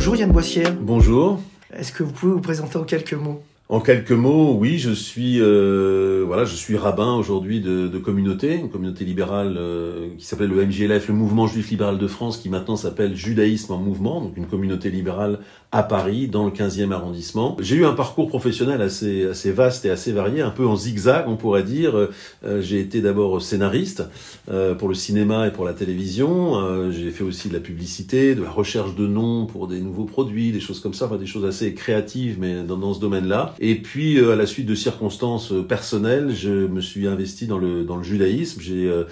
Bonjour Yann Boissière. Bonjour. Est-ce que vous pouvez vous présenter en quelques mots ? En quelques mots, oui, je suis rabbin aujourd'hui de communauté, une communauté libérale qui s'appelle le MJLF, le Mouvement Juif Libéral de France, qui maintenant s'appelle Judaïsme en Mouvement, donc une communauté libérale à Paris, dans le 15e arrondissement. J'ai eu un parcours professionnel assez vaste et assez varié, un peu en zigzag, on pourrait dire. J'ai été d'abord scénariste pour le cinéma et pour la télévision. J'ai fait aussi de la publicité, de la recherche de noms pour des nouveaux produits, des choses comme ça, enfin des choses assez créatives, mais dans ce domaine-là. Et puis, à la suite de circonstances personnelles, je me suis investi dans le judaïsme. Je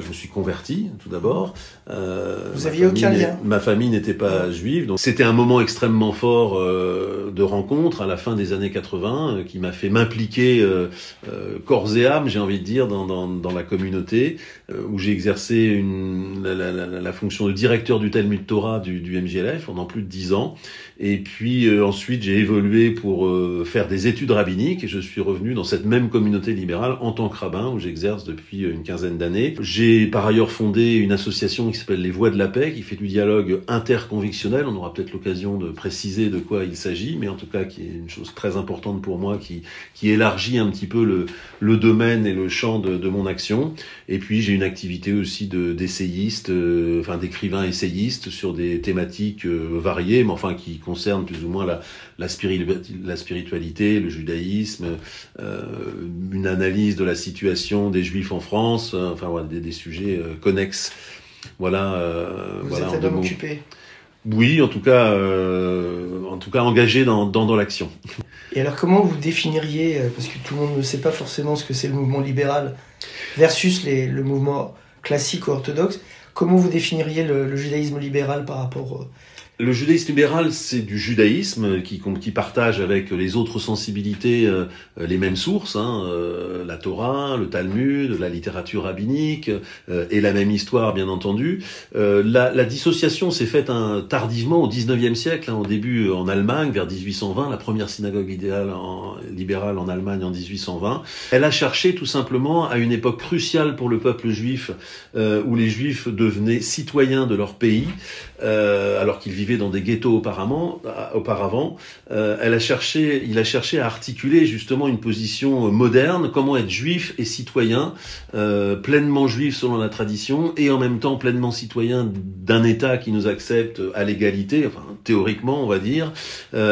me suis converti, tout d'abord. Vous aviez aucun lien ? Ma famille n'était pas juive, donc c'était un moment extrêmement fort de rencontre à la fin des années 80 qui m'a fait m'impliquer corps et âme, j'ai envie de dire, dans la communauté, où j'ai exercé la fonction de directeur du Talmud Torah du MJLF pendant plus de 10 ans. Et puis ensuite, j'ai évolué pour faire des études rabbiniques et je suis revenu dans cette même communauté libérale en tant que rabbin où j'exerce depuis une quinzaine d'années. J'ai par ailleurs fondé une association qui s'appelle Les Voix de la Paix, qui fait du dialogue interconvictionnel. On aura peut-être l'occasion de préciser de quoi il s'agit, mais en tout cas qui est une chose très importante pour moi, qui élargit un petit peu le domaine et le champ de mon action. Et puis j'ai une activité aussi d'essayiste, d'écrivain essayiste sur des thématiques variées, mais enfin qui concernent plus ou moins la spiritualité, le judaïsme, une analyse de la situation des Juifs en France, des sujets connexes. Voilà. Vous êtes un homme occupé. Oui, en tout cas engagé dans l'action. Et alors, comment vous définiriez, parce que tout le monde ne sait pas forcément ce que c'est le mouvement libéral versus le mouvement classique ou orthodoxe, comment vous définiriez le judaïsme libéral par rapport Le judaïsme libéral, c'est du judaïsme qui partage avec les autres sensibilités les mêmes sources, la Torah, le Talmud, la littérature rabbinique et la même histoire, bien entendu. La dissociation s'est faite tardivement au 19e siècle, au début en Allemagne, vers 1820, la première synagogue libérale en Allemagne en 1820. Elle a cherché tout simplement à une époque cruciale pour le peuple juif, où les Juifs devenaient citoyens de leur pays, alors qu'ils vivaient dans des ghettos auparavant, il a cherché à articuler justement une position moderne, comment être juif et citoyen, pleinement juif selon la tradition, et en même temps pleinement citoyen d'un État qui nous accepte à l'égalité, théoriquement on va dire,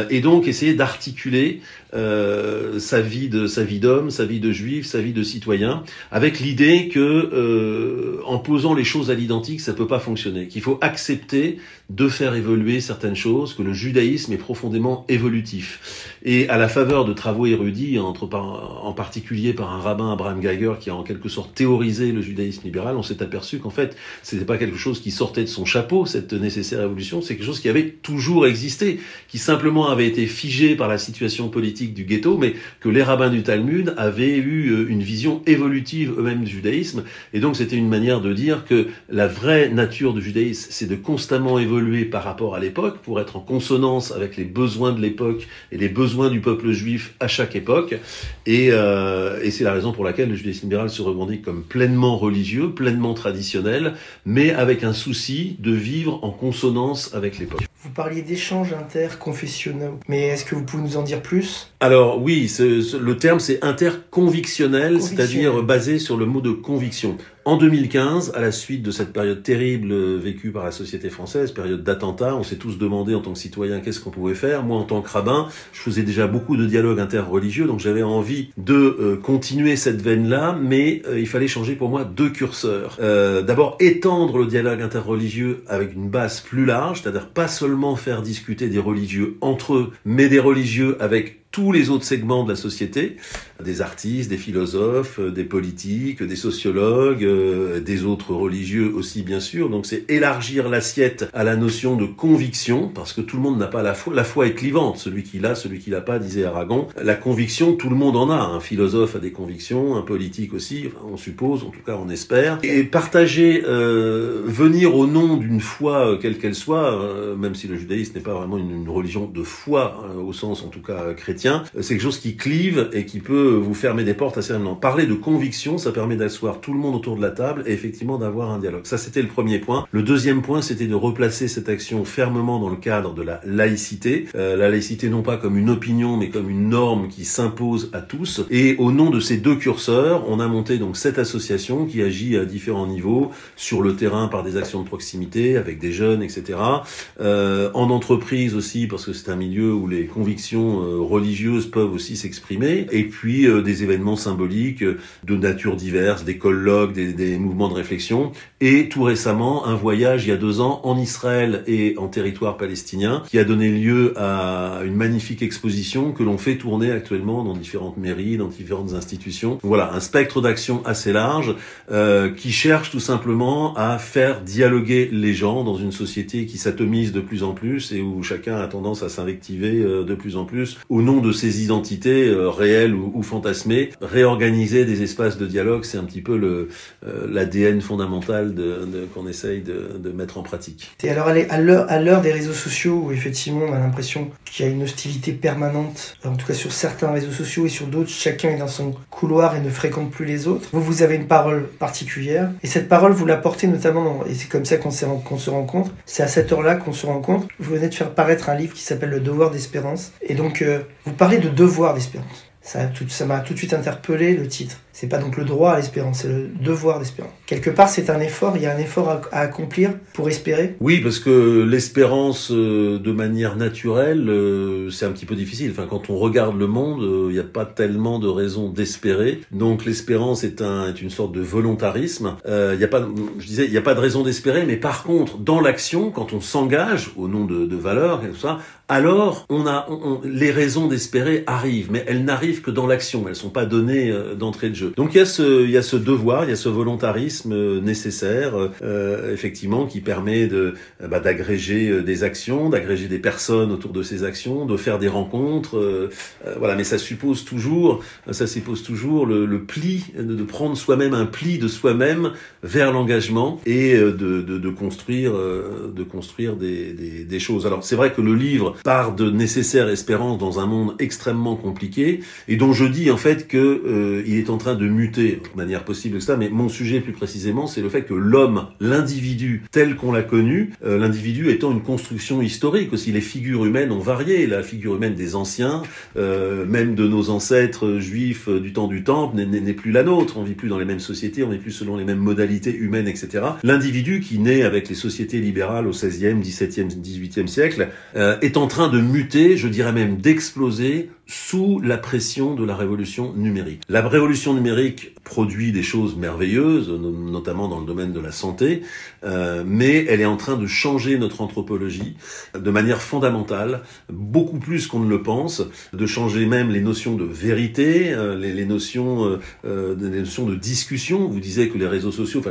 et donc essayer d'articuler sa vie d'homme, sa vie de juif, sa vie de citoyen, avec l'idée que en posant les choses à l'identique, ça peut pas fonctionner, qu'il faut accepter de faire évoluer certaines choses, que le judaïsme est profondément évolutif. Et à la faveur de travaux érudits, en particulier par un rabbin, Abraham Geiger, qui a en quelque sorte théorisé le judaïsme libéral, on s'est aperçu qu'en fait, c'était pas quelque chose qui sortait de son chapeau, cette nécessaire évolution, c'est quelque chose qui avait toujours existé, qui simplement avait été figé par la situation politique du ghetto, mais que les rabbins du Talmud avaient eu une vision évolutive eux-mêmes du judaïsme. Et donc, c'était une manière de dire que la vraie nature du judaïsme, c'est de constamment évoluer par rapport à l'époque, pour être en consonance avec les besoins de l'époque et les besoins du peuple juif à chaque époque. Et c'est la raison pour laquelle le judaïsme libéral se revendique comme pleinement religieux, pleinement traditionnel, mais avec un souci de vivre en consonance avec l'époque. Vous parliez d'échanges interconfessionnels, mais est-ce que vous pouvez nous en dire plus ? Alors oui, le terme c'est interconvictionnel, c'est-à-dire basé sur le mot de conviction. En 2015, à la suite de cette période terrible vécue par la société française, période d'attentats, on s'est tous demandé en tant que citoyen qu'est-ce qu'on pouvait faire. Moi, en tant que rabbin, je faisais déjà beaucoup de dialogues interreligieux, donc j'avais envie de continuer cette veine-là, mais il fallait changer pour moi 2 curseurs. D'abord, étendre le dialogue interreligieux avec une base plus large, c'est-à-dire pas seulement faire discuter des religieux entre eux, mais des religieux avec tous les autres segments de la société, des artistes, des philosophes, des politiques, des sociologues, des autres religieux aussi bien sûr. Donc c'est élargir l'assiette à la notion de conviction, parce que tout le monde n'a pas la foi. La foi est clivante, celui qui l'a, celui qui l'a pas, disait Aragon. La conviction, tout le monde en a. Un philosophe a des convictions, un politique aussi, on suppose, en tout cas on espère. Et partager, venir au nom d'une foi quelle qu'elle soit, même si le judaïsme n'est pas vraiment une religion de foi, au sens en tout cas chrétien, chrétien, c'est quelque chose qui clive et qui peut vous fermer des portes assez rapidement. Parler de conviction, ça permet d'asseoir tout le monde autour de la table et effectivement d'avoir un dialogue. Ça, c'était le premier point. Le deuxième point, c'était de replacer cette action fermement dans le cadre de la laïcité. La laïcité non pas comme une opinion, mais comme une norme qui s'impose à tous. Et au nom de ces deux curseurs, on a monté donc cette association qui agit à différents niveaux, sur le terrain par des actions de proximité, avec des jeunes, etc. En entreprise aussi, parce que c'est un milieu où les convictions religieuses peuvent aussi s'exprimer. Et puis des événements symboliques de nature diverse, des colloques, des mouvements de réflexion. Et tout récemment, un voyage il y a 2 ans en Israël et en territoire palestinien qui a donné lieu à une magnifique exposition que l'on fait tourner actuellement dans différentes mairies, dans différentes institutions. Voilà, un spectre d'action assez large qui cherche tout simplement à faire dialoguer les gens dans une société qui s'atomise de plus en plus et où chacun a tendance à s'invectiver de plus en plus au nom de ses identités réelles ou fantasmées. Réorganiser des espaces de dialogue, c'est un petit peu l'ADN fondamental qu'on essaye de mettre en pratique. Et alors, à l'heure des réseaux sociaux, où effectivement on a l'impression qu'il y a une hostilité permanente, en tout cas sur certains réseaux sociaux et sur d'autres, chacun est dans son couloir et ne fréquente plus les autres. Vous avez une parole particulière, et cette parole, vous la portez notamment, et c'est comme ça qu'on se rencontre, c'est à cette heure-là qu'on se rencontre. Vous venez de faire paraître un livre qui s'appelle Le Devoir d'Espérance, et donc vous parlez de devoir d'espérance. Ça m'a tout de suite interpellé, le titre. C'est pas donc le droit à l'espérance, c'est le devoir d'espérance. Quelque part, c'est un effort, il y a un effort à accomplir pour espérer. Oui, parce que l'espérance de manière naturelle, c'est un petit peu difficile. Enfin, quand on regarde le monde, il n'y a pas tellement de raisons d'espérer. Donc l'espérance est une sorte de volontarisme. Il n'y a pas de raison d'espérer, mais par contre, dans l'action, quand on s'engage au nom de valeurs et tout ça, alors les raisons d'espérer arrivent, mais elles n'arrivent que dans l'action. Elles sont pas données d'entrée de jeu. Donc il y a ce devoir, il y a ce volontarisme nécessaire, effectivement, qui permet d'agréger des actions, d'agréger des personnes autour de ces actions, de faire des rencontres. Voilà, mais ça suppose toujours le pli, de prendre soi-même un pli de soi-même vers l'engagement et de construire des choses. Alors c'est vrai que le livre part de nécessaire espérance dans un monde extrêmement compliqué et dont je dis en fait que il est en train de muter de manière possible, etc. Mais mon sujet plus précisément, c'est le fait que l'homme, l'individu tel qu'on l'a connu, l'individu étant une construction historique aussi. Les figures humaines ont varié. La figure humaine des anciens, même de nos ancêtres juifs du temps du Temple, n'est plus la nôtre. On vit plus dans les mêmes sociétés, on vit plus selon les mêmes modalités humaines, etc. L'individu qui naît avec les sociétés libérales au XVIe, XVIIe, XVIIIe siècle est en train de muter, je dirais même d'exploser sous la pression de la révolution numérique. La révolution numérique produit des choses merveilleuses, notamment dans le domaine de la santé, mais elle est en train de changer notre anthropologie de manière fondamentale, beaucoup plus qu'on ne le pense, de changer même les notions de vérité, les notions de discussion. Vous disiez que les réseaux sociaux,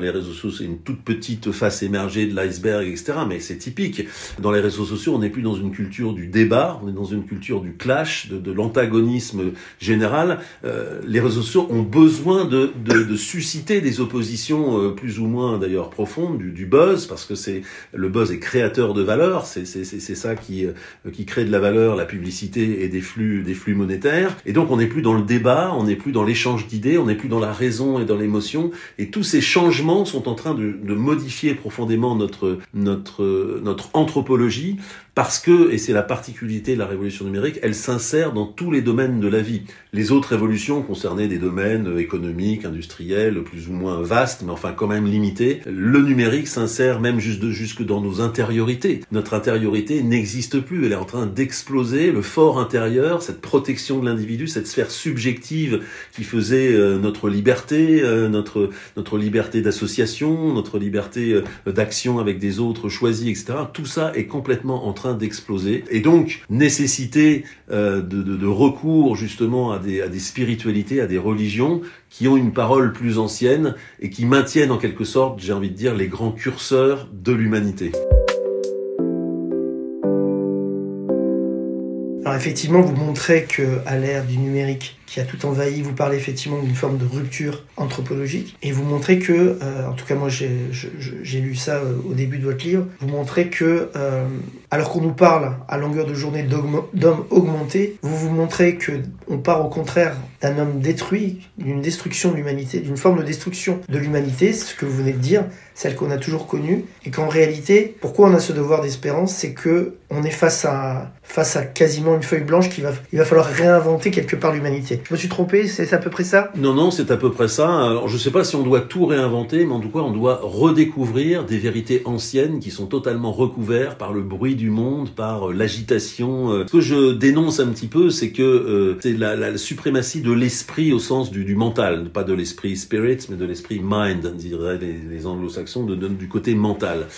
c'est une toute petite face émergée de l'iceberg, etc., mais c'est typique. Dans les réseaux sociaux, on n'est plus dans une culture du débat, on est dans une culture du clash, de l'antagonisme général. Les réseaux sociaux ont besoin de susciter des oppositions plus ou moins d'ailleurs profondes, du buzz, parce que le buzz est créateur de valeur, c'est ça qui crée de la valeur, la publicité et des flux monétaires. Et donc on n'est plus dans le débat, on n'est plus dans l'échange d'idées, on n'est plus dans la raison et dans l'émotion. Et tous ces changements sont en train de modifier profondément notre anthropologie, parce que, et c'est la particularité de la révolution numérique, elle s'insère dans tous les domaines de la vie. Les autres révolutions concernaient des domaines économiques, industriels, plus ou moins vastes, mais enfin quand même limités. Le numérique s'insère même jusque dans nos intériorités. Notre intériorité n'existe plus, elle est en train d'exploser. Le fort intérieur, cette protection de l'individu, cette sphère subjective qui faisait notre liberté, notre liberté d'association, notre liberté d'action avec des autres choisis, etc. Tout ça est complètement en train d'exploser. Et donc, nécessité de recours justement à des spiritualités, à des religions qui ont une parole plus ancienne et qui maintiennent en quelque sorte, j'ai envie de dire, les grands curseurs de l'humanité. Alors effectivement, vous montrez qu'à l'ère du numérique qui a tout envahi, vous parlez effectivement d'une forme de rupture anthropologique, et vous montrez que, en tout cas moi j'ai lu ça au début de votre livre, vous montrez que alors qu'on nous parle à longueur de journée d'hommes augmentés, vous vous montrez qu'on part au contraire d'un homme détruit, d'une destruction de l'humanité, d'une forme de destruction de l'humanité, ce que vous venez de dire, celle qu'on a toujours connue, et qu'en réalité, pourquoi on a ce devoir d'espérance, c'est que on est face à quasiment une feuille blanche il va falloir réinventer quelque part l'humanité. Je me suis trompé, c'est à peu près ça? Non, c'est à peu près ça. Alors, je sais pas si on doit tout réinventer, mais en tout cas, on doit redécouvrir des vérités anciennes qui sont totalement recouvertes par le bruit du monde, par l'agitation. Ce que je dénonce un petit peu, c'est que c'est la suprématie de l'esprit au sens du mental, pas de l'esprit spirit, mais de l'esprit mind, diraient les anglo-saxons, du côté mental.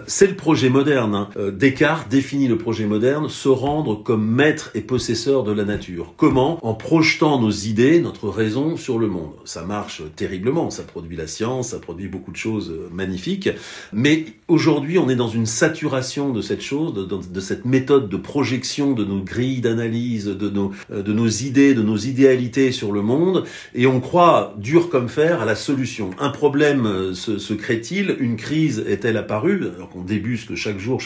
C'est le projet moderne. Hein. Descartes définit le projet moderne, se rendre comme maître et possesseur de la nature. Comment? En projetant nos idées, notre raison sur le monde. Ça marche terriblement, ça produit la science, ça produit beaucoup de choses magnifiques, mais aujourd'hui on est dans une saturation de cette chose, de cette méthode de projection de nos grilles d'analyse, de nos idées, de nos idéalités sur le monde, et on croit, dur comme fer, à la solution. Un problème se crée-t-il, une crise est-elle apparue, alors qu'on débusque chaque jour,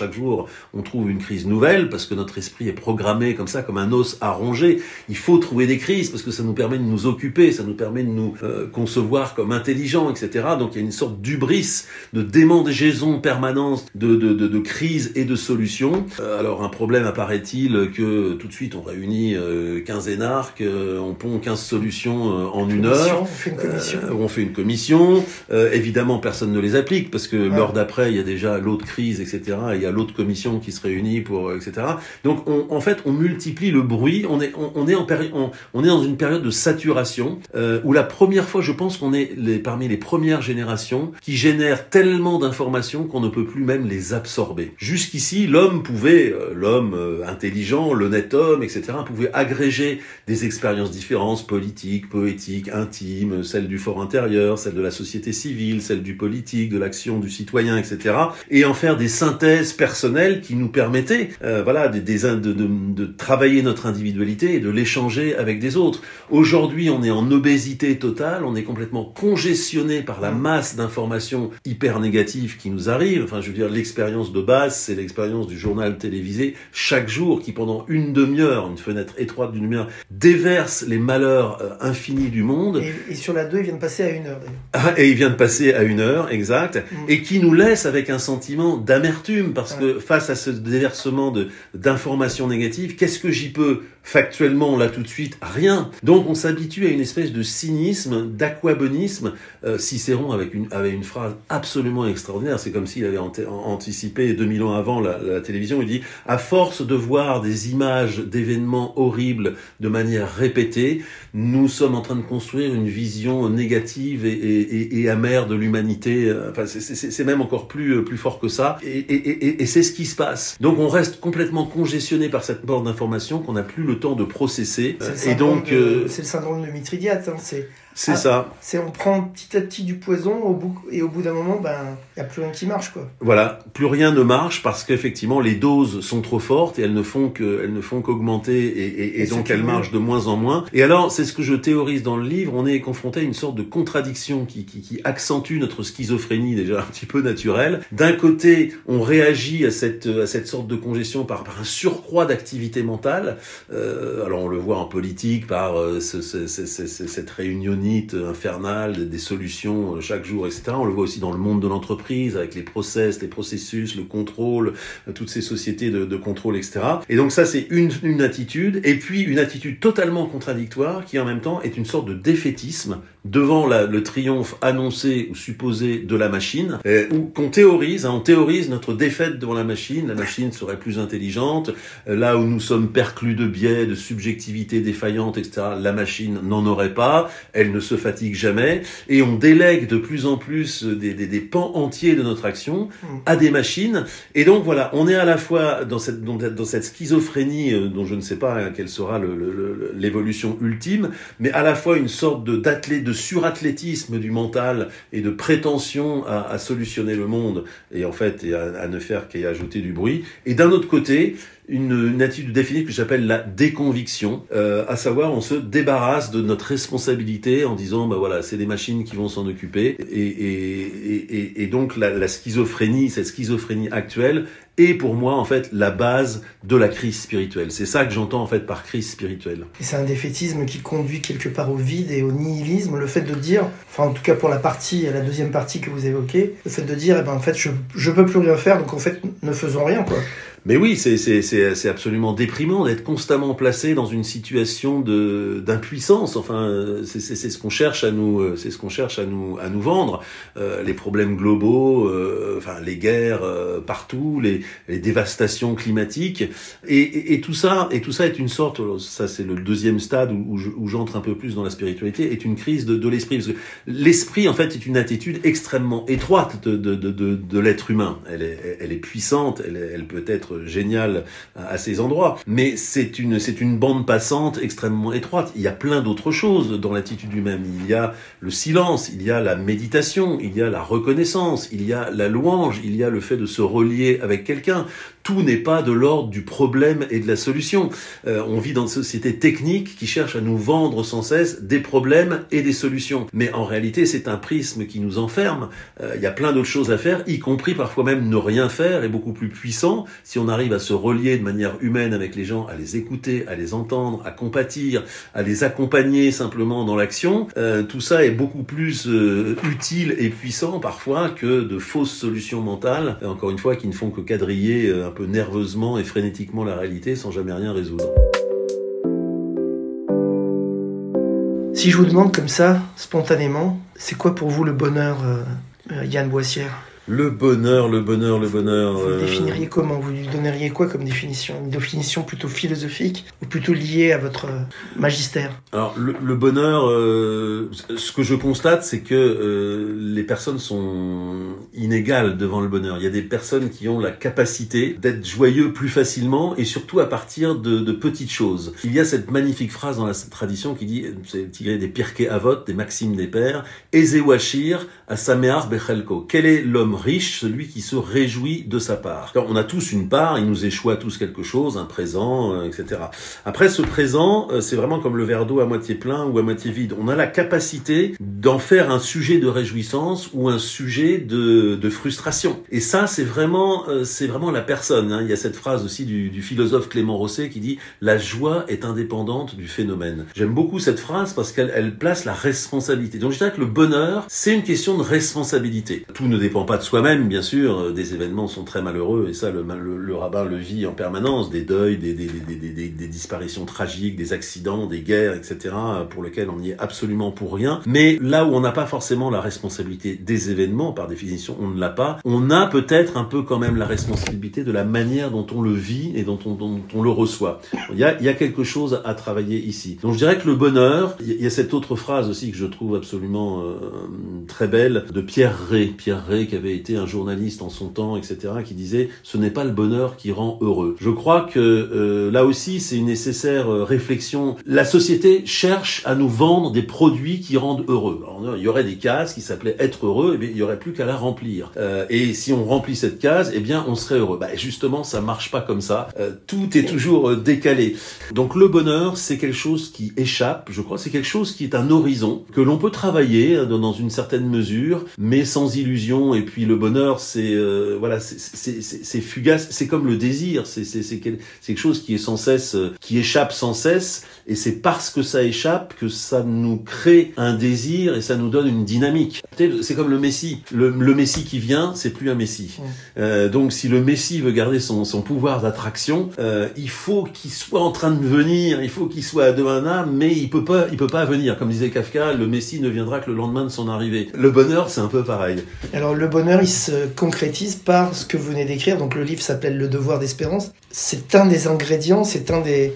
on trouve une crise nouvelle, parce que notre esprit est programmé comme ça, comme un os à ronger. Il faut trouver des crises, parce que ça nous permet de nous occuper, ça nous permet de nous concevoir comme intelligents, etc. Donc il y a une sorte d'hubris, de démangeaison permanente de crise et de solutions. Alors un problème apparaît-il que tout de suite on réunit 15 énarques, on pond 15 solutions en une heure. On fait une commission. Évidemment, personne ne les applique, parce que l'heure d'après, il y a déjà l'autre crise, etc. Et il y a l'autre commission qui se réunit pour, etc. Donc en fait, on multiplie le bruit. On est dans une période de saturation où la première fois, je pense qu'on est parmi les premières générations qui génèrent tellement d'informations qu'on ne peut plus même les absorber. Jusqu'ici, l'homme intelligent, l'honnête homme, etc., pouvait agréger des expériences différentes, politiques, poétiques, intimes, celles du fort intérieur, celles de la société civile, celles du politique, de l'action du citoyen, etc., et en faire des synthèses personnelles qui nous permettaient, de travailler notre individualité et de l'échanger avec des autres. Aujourd'hui, on est en obésité totale, on est complètement congestionné par la masse d'informations hyper négatives qui nous arrivent. Enfin, je veux dire, l'expérience de base, c'est l'expérience du journal télévisé chaque jour qui, pendant une demi-heure, une fenêtre étroite d'une demi-heure, déverse les malheurs infinis du monde. Et sur la 2, il vient de passer à 1 heure, d'ailleurs. Ah, et il vient de passer à 1 heure, exact. Et qui nous laisse avec un sentiment d'amertume, parce que face à ce déversement d'informations négatives, qu'est-ce que j'y peux? Factuellement, là, tout de suite, rien. Donc, on s'habitue à une espèce de cynisme, d'aquabonisme. Cicéron avait une phrase absolument extraordinaire. C'est comme s'il avait anticipé 2000 ans avant la télévision. Il dit, à force de voir des images d'événements horribles de manière répétée, nous sommes en train de construire une vision négative et amère de l'humanité. Enfin, c'est même encore plus fort que ça. Et c'est ce qui se passe. Donc, on reste complètement congestionné par cette borde d'informations qu'on n'a plus le temps de processer. C'est le syndrome de Mithridiate. C'est ça. On prend petit à petit du poison au bout d'un moment, il n'y a plus rien qui marche, quoi. Voilà, plus rien ne marche parce qu'effectivement les doses sont trop fortes et elles ne font qu'augmenter et donc elles marchent de moins en moins. Et alors, c'est ce que je théorise dans le livre, on est confronté à une sorte de contradiction qui accentue notre schizophrénie déjà un petit peu naturelle. D'un côté, on réagit à cette sorte de congestion par un surcroît d'activité mentale. Alors on le voit en politique par cette réunionite infernale, des solutions chaque jour, etc. On le voit aussi dans le monde de l'entreprise, avec les process, les processus, le contrôle, toutes ces sociétés de contrôle, etc. Et donc ça, c'est une attitude, et puis une attitude totalement contradictoire, qui en même temps est une sorte de défaitisme devant le triomphe annoncé ou supposé de la machine, on théorise notre défaite devant la machine serait plus intelligente, là où nous sommes perclus de biais, de subjectivité défaillante, etc., la machine n'en aurait pas, elle ne se fatigue jamais, et on délègue de plus en plus des pans entiers de notre action à des machines, et donc voilà, on est à la fois dans cette schizophrénie dont je ne sais pas quelle sera l'évolution ultime, mais à la fois une sorte de surathlétisme du mental et de prétention à solutionner le monde et en fait à ne faire qu'y ajouter du bruit. Et d'un autre côté, une attitude définie que j'appelle la déconviction, à savoir on se débarrasse de notre responsabilité en disant bah voilà, c'est les machines qui vont s'en occuper et donc la schizophrénie, cette schizophrénie actuelle est pour moi en fait la base de la crise spirituelle. C'est ça que j'entends en fait par crise spirituelle. Et c'est un défaitisme qui conduit quelque part au vide et au nihilisme, le fait de dire, enfin en tout cas pour la deuxième partie que vous évoquez, le fait de dire eh ben en fait je peux plus rien faire, donc en fait ne faisons rien quoi. Mais oui, c'est absolument déprimant d'être constamment placé dans une situation d'impuissance. Enfin, c'est ce qu'on cherche à nous, à nous vendre. Les problèmes globaux, enfin les guerres partout, les dévastations climatiques, et tout ça est une sorte. Ça, c'est le deuxième stade où j'entre un peu plus dans la spiritualité, est une crise de l'esprit. Parce que l'esprit, en fait, est une attitude extrêmement étroite de l'être humain. Elle est puissante, elle peut être géniale à ces endroits, mais c'est une bande passante extrêmement étroite. Il y a plein d'autres choses dans l'attitude humaine. Il y a le silence, il y a la méditation, il y a la reconnaissance, il y a la louange, il y a le fait de se relier avec quelqu'un. Tout n'est pas de l'ordre du problème et de la solution. On vit dans une société technique qui cherche à nous vendre sans cesse des problèmes et des solutions. Mais en réalité, c'est un prisme qui nous enferme. Il y a plein d'autres choses à faire, y compris parfois même ne rien faire est beaucoup plus puissant si on arrive à se relier de manière humaine avec les gens, à les écouter, à les entendre, à compatir, à les accompagner simplement dans l'action. Tout ça est beaucoup plus utile et puissant parfois que de fausses solutions mentales, encore une fois, qui ne font que quadriller un peu nerveusement et frénétiquement la réalité sans jamais rien résoudre. Si je vous demande comme ça, spontanément, c'est quoi pour vous le bonheur, Yann Boissière ? Le bonheur. Vous le définiriez comment ? Vous lui donneriez quoi comme définition ? Une définition plutôt philosophique ou plutôt liée à votre magistère ? Alors, le bonheur, ce que je constate, c'est que les personnes sont inégales devant le bonheur. Il y a des personnes qui ont la capacité d'être joyeux plus facilement et surtout à partir de petites choses. Il y a cette magnifique phrase dans la tradition qui dit, c'est tiré des Pirkei Avot, des Maximes des Pères, Ezewachir asameach bechelko. Quel est l'homme riche, celui qui se réjouit de sa part. Alors, on a tous une part, il nous échoue à tous quelque chose, un présent, etc. Après, ce présent, c'est vraiment comme le verre d'eau à moitié plein ou à moitié vide. On a la capacité d'en faire un sujet de réjouissance ou un sujet de frustration. Et ça, c'est vraiment la personne. Hein. Il y a cette phrase aussi du philosophe Clément Rosset qui dit « La joie est indépendante du phénomène ». J'aime beaucoup cette phrase parce qu'elle place la responsabilité. Donc, je dirais que le bonheur, c'est une question de responsabilité. Tout ne dépend pas de soi-même, bien sûr, des événements sont très malheureux, et ça, le rabbin le vit en permanence, des deuils, des disparitions tragiques, des accidents, des guerres, etc., pour lesquels on n'y est absolument pour rien. Mais là où on n'a pas forcément la responsabilité des événements, par définition, on ne l'a pas, on a peut-être un peu quand même la responsabilité de la manière dont on le vit et dont on le reçoit. Il y a quelque chose à travailler ici. Donc je dirais que le bonheur, il y a cette autre phrase aussi que je trouve absolument très belle, de Pierre Rey qui avait été un journaliste en son temps, etc., qui disait « Ce n'est pas le bonheur qui rend heureux ». Je crois que là aussi, c'est une nécessaire réflexion. La société cherche à nous vendre des produits qui rendent heureux. Alors, il y aurait des cases qui s'appelaient « Être heureux », et bien, il y aurait plus qu'à la remplir. Et si on remplit cette case, eh bien, on serait heureux. Bah, justement, ça marche pas comme ça. Tout est toujours décalé. Donc, le bonheur, c'est quelque chose qui échappe. Je crois c'est quelque chose qui est un horizon que l'on peut travailler dans une certaine mesure, mais sans illusion. Et puis le bonheur, c'est fugace, c'est comme le désir, c'est quelque chose qui est sans cesse, qui échappe sans cesse, et c'est parce que ça échappe que ça nous crée un désir et ça nous donne une dynamique. C'est comme le Messie. Le Messie qui vient, c'est plus un Messie. Donc si le Messie veut garder son pouvoir d'attraction, il faut qu'il soit en train de venir, il faut qu'il soit à Devana, mais il peut pas venir. Comme disait Kafka, le Messie ne viendra que le lendemain de son arrivée. Le bonheur, c'est un peu pareil. Alors le bonheur, il se concrétise par ce que vous venez d'écrire. Donc le livre s'appelle Le Devoir d'Espérance. C'est un des ingrédients, c'est un des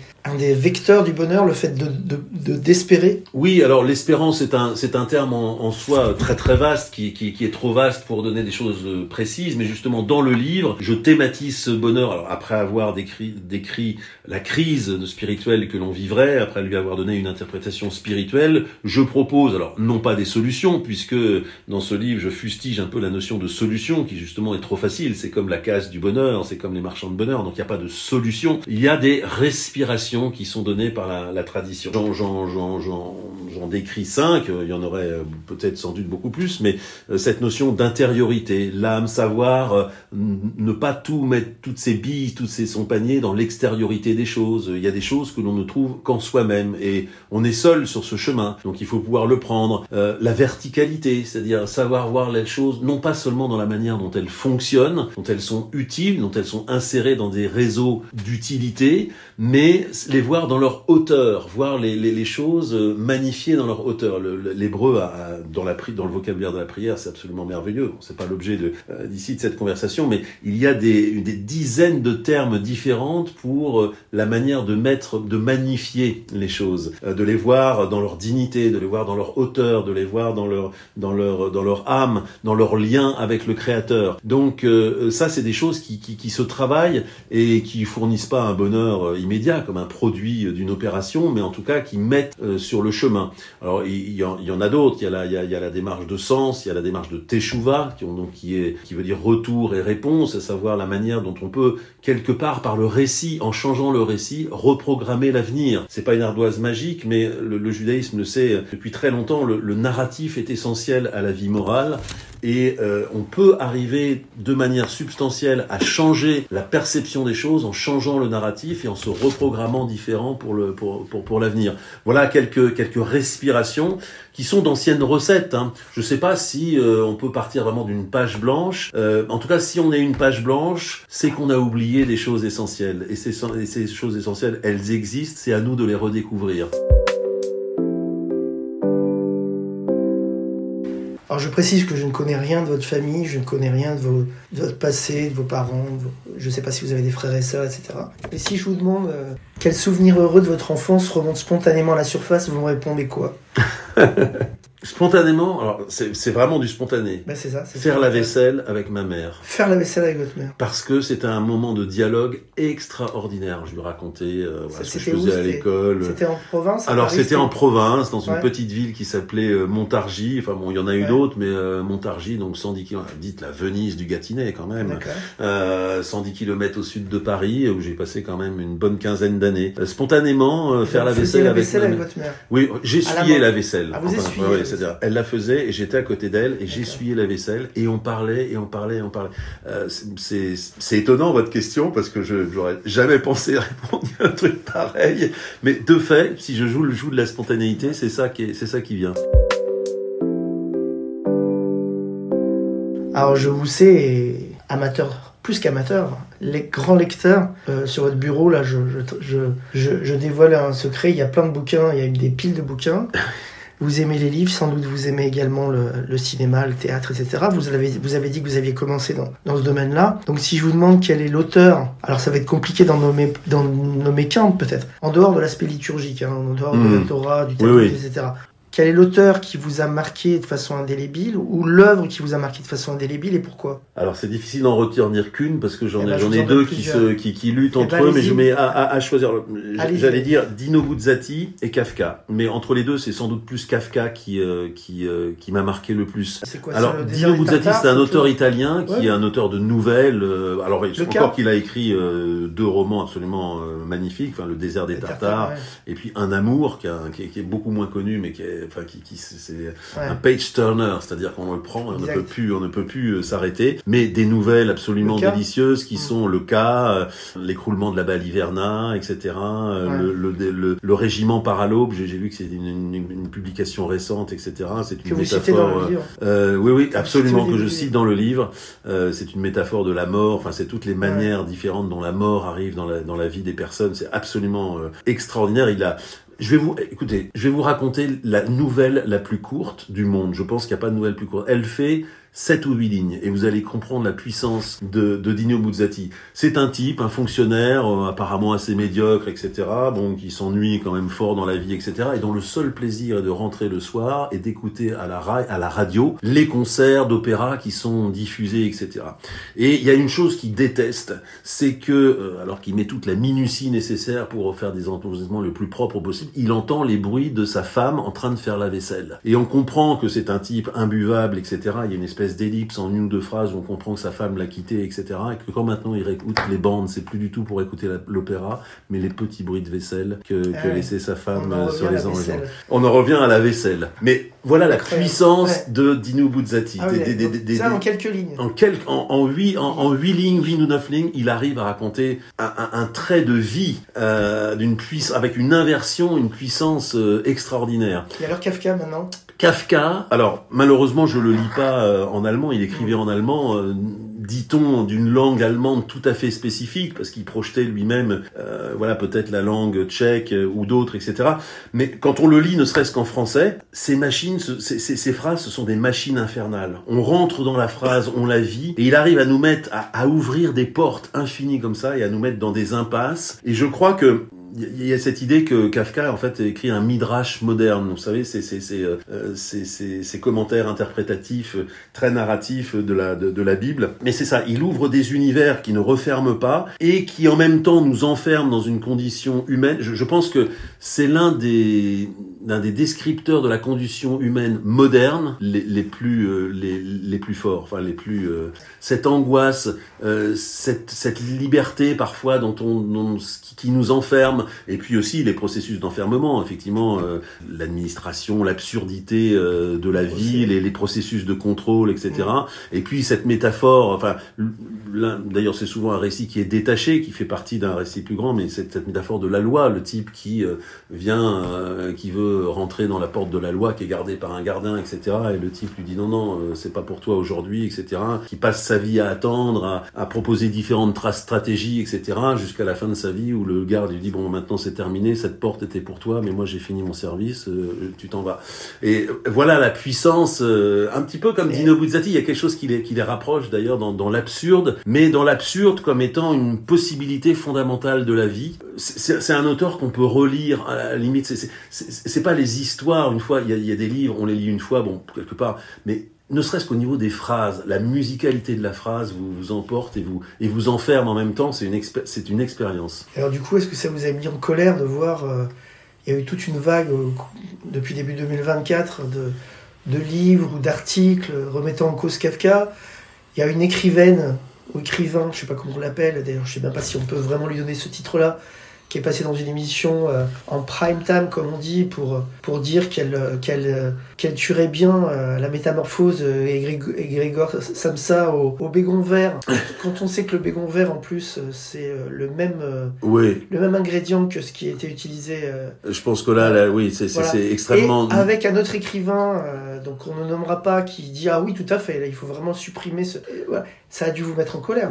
vecteurs du bonheur, le fait d'espérer. Oui, alors l'espérance, c'est un terme en soi très très vaste, qui est trop vaste pour donner des choses précises, mais justement dans le livre, je thématise ce bonheur. Alors après avoir décrit la crise spirituelle que l'on vivrait, après lui avoir donné une interprétation spirituelle, je propose, alors non pas des solutions, puisque dans ce livre je fustige un peu la notion de solution, qui justement est trop facile, c'est comme la case du bonheur, c'est comme les marchands de bonheur, donc il n'y a pas de solution. Il y a des respirations qui sont données par la tradition. J'en décris 5, il y en aurait peut-être sans doute beaucoup plus, mais cette notion d'intériorité, l'âme, savoir ne pas tout mettre toutes ses billes, son panier dans l'extériorité des choses. Il y a des choses que l'on ne trouve qu'en soi-même et on est seul sur ce chemin, donc il faut pouvoir le prendre. La verticalité, c'est-à-dire savoir voir les choses non pas seulement dans la manière dont elles fonctionnent, dont elles sont utiles, dont elles sont insérées dans des réseaux d'utilité, mais les voir dans leur hauteur, voir les choses magnifiées dans leur hauteur. L'hébreu, dans le vocabulaire de la prière, c'est absolument merveilleux. Bon, c'est pas l'objet d'ici de cette conversation, mais il y a des dizaines de termes différents pour la manière de magnifier les choses, de les voir dans leur dignité, de les voir dans leur hauteur, de les voir dans leur âme, dans leur lien avec le Créateur. Donc ça, c'est des choses qui se travaillent et qui fournissent pas un bonheur immédiat comme un produit d'une opération, mais en tout cas qui mettent sur le chemin. Alors il y en a d'autres. Il y a la démarche de sens, il y a la démarche de teshuva, qui veut dire retour et réponse, à savoir la manière dont on peut quelque part par le récit, en changeant le récit, reprogrammer l'avenir. C'est pas une ardoise magique, mais le judaïsme le sait depuis très longtemps. Le narratif est essentiel à la vie morale. Et on peut arriver de manière substantielle à changer la perception des choses en changeant le narratif et en se reprogrammant différent pour l'avenir. Voilà quelques respirations qui sont d'anciennes recettes. Je sais pas si on peut partir vraiment d'une page blanche. En tout cas, si on est une page blanche, c'est qu'on a oublié des choses essentielles. Et ces choses essentielles, elles existent. C'est à nous de les redécouvrir. Alors je précise que je ne connais rien de votre famille, je ne connais rien de votre passé, de vos parents, je ne sais pas si vous avez des frères et sœurs, etc. Et si je vous demande quel souvenir heureux de votre enfance remonte spontanément à la surface, vous me répondez quoi? Spontanément, alors c'est vraiment du spontané. Ben c'est ça. Faire la vaisselle avec ma mère. Faire la vaisselle avec votre mère. Parce que c'était un moment de dialogue extraordinaire. Je lui racontais ce que je faisais à l'école. C'était en province? Alors c'était en province, dans une petite ville qui s'appelait Montargis. Enfin bon, il y en a eu d'autres, mais Montargis, donc 110 km. Dites la Venise du Gâtinais quand même. 110 km au sud de Paris, où j'ai passé quand même une bonne quinzaine d'années. Spontanément, faire la vaisselle avec votre mère. Oui, j'essuyais la vaisselle. Ah, vous essuyez. C'est-à-dire, elle la faisait et j'étais à côté d'elle et j'essuyais la vaisselle et on parlait. C'est étonnant votre question parce que je n'aurais jamais pensé répondre à un truc pareil. Mais de fait, si je joue le jeu de la spontanéité, c'est ça qui vient. Alors je vous sais amateur, plus qu'amateur, les grands lecteurs. Sur votre bureau là, je dévoile un secret. Il y a plein de bouquins, il y a des piles de bouquins. Vous aimez les livres, sans doute vous aimez également le cinéma, le théâtre, etc. Vous avez dit que vous aviez commencé dans ce domaine-là. Donc si je vous demande quel est l'auteur, alors ça va être compliqué d'en nommer qu'un peut-être, en dehors de l'aspect liturgique, en dehors de la Torah, du Talmud, etc. Quel est l'auteur qui vous a marqué de façon indélébile ou l'œuvre qui vous a marqué de façon indélébile et pourquoi? Alors c'est difficile d'en retenir qu'une parce que j'en ai deux qui luttent entre eux, mais je mets à choisir. J'allais dire Dino Buzzati et Kafka, mais entre les deux c'est sans doute plus Kafka qui m'a marqué le plus. C'est quoi, alors Dino Buzzati c'est un auteur italien qui est un auteur de nouvelles. Alors encore qu'il a écrit 2 romans absolument magnifiques, enfin Le désert des Tartares et puis Un amour qui est beaucoup moins connu mais c'est un page turner, c'est-à-dire qu'on le prend et on ne peut plus s'arrêter, mais des nouvelles absolument délicieuses qui sont Le cas, l'écroulement de la Baliverna, etc. Le régiment par à l'aube, j'ai vu que c'est une publication récente, etc. C'est une métaphore. Oui, absolument, que je cite dans le livre. C'est une métaphore de la mort. Enfin, c'est toutes les manières différentes dont la mort arrive dans la vie des personnes. C'est absolument extraordinaire. Je vais vous raconter la nouvelle la plus courte du monde. Je pense qu'il n'y a pas de nouvelle plus courte. Elle fait 7 ou 8 lignes, et vous allez comprendre la puissance de Dino Buzzati. C'est un type, un fonctionnaire, apparemment assez médiocre, etc., bon, qui s'ennuie quand même fort dans la vie, etc., et dont le seul plaisir est de rentrer le soir et d'écouter à la radio les concerts d'opéra qui sont diffusés, etc. Et il y a une chose qu'il déteste, c'est que, alors qu'il met toute la minutie nécessaire pour faire des enregistrements le plus propre possible, il entend les bruits de sa femme en train de faire la vaisselle. Et on comprend que c'est un type imbuvable, etc., il y a une espèce espèce d'ellipse en une ou deux phrases où on comprend que sa femme l'a quitté, etc. Et que quand maintenant il réécoute les bandes, c'est plus du tout pour écouter l'opéra, mais les petits bruits de vaisselle que laissait sa femme sur les enregistrements. On en revient à la vaisselle. Mais voilà la puissance de Dino Buzzati. Ça en quelques lignes. En 8 lignes, 8 ou 9 lignes, il arrive à raconter un trait de vie avec une inversion, une puissance extraordinaire. Et alors Kafka maintenant ? Kafka, alors malheureusement je le lis pas en allemand, il écrivait en allemand, dit-on d'une langue allemande tout à fait spécifique, parce qu'il projetait lui-même, peut-être la langue tchèque ou d'autres, etc. Mais quand on le lit, ne serait-ce qu'en français, ces phrases, ce sont des machines infernales. On rentre dans la phrase, on la vit, et il arrive à nous mettre, à ouvrir des portes infinies comme ça, et à nous mettre dans des impasses. Et je crois que il y a cette idée que Kafka en fait écrit un midrash moderne. Vous savez, ces commentaires interprétatifs très narratifs de la Bible. Mais c'est ça, il ouvre des univers qui ne referment pas et qui en même temps nous enferment dans une condition humaine. Je pense que c'est l'un des descripteurs de la condition humaine moderne les plus forts, enfin les plus cette angoisse, cette liberté parfois qui nous enferme. Et puis aussi les processus d'enfermement, effectivement, l'administration, l'absurdité de la vie, les processus de contrôle, etc. Et puis cette métaphore, d'ailleurs c'est souvent un récit qui est détaché, qui fait partie d'un récit plus grand, mais cette métaphore de la loi, le type qui qui veut rentrer dans la porte de la loi, qui est gardée par un gardien, etc. Et le type lui dit non, c'est pas pour toi aujourd'hui, etc. Qui passe sa vie à attendre, à proposer différentes stratégies, etc. Jusqu'à la fin de sa vie où le garde lui dit bon, maintenant c'est terminé, cette porte était pour toi, mais moi j'ai fini mon service, tu t'en vas. Et voilà la puissance, un petit peu comme Dino Buzzati, il y a quelque chose qui les rapproche d'ailleurs dans l'absurde, mais dans l'absurde comme étant une possibilité fondamentale de la vie. C'est un auteur qu'on peut relire, à la limite, c'est pas les histoires, une fois, il y a des livres, on les lit une fois, bon, quelque part, mais ne serait-ce qu'au niveau des phrases, la musicalité de la phrase vous emporte et vous enferme en même temps, c'est une expérience. Alors du coup, est-ce que ça vous a mis en colère de voir, il y a eu toute une vague depuis début 2024 de livres ou d'articles remettant en cause Kafka. Il y a une écrivaine ou écrivain, je sais pas comment on l'appelle, d'ailleurs je sais même pas si on peut vraiment lui donner ce titre-là, qui est passé dans une émission en prime time, comme on dit, pour dire qu'elle tuerait bien la métamorphose Grégor Samsa au bégon vert. Quand on sait que le bégon vert, en plus, c'est le même ingrédient que ce qui a été utilisé. Je pense que là oui, c'est extrêmement... Et avec un autre écrivain, donc on ne nommera pas, qui dit ah oui, tout à fait, là il faut vraiment supprimer ce... Voilà. Ça a dû vous mettre en colère.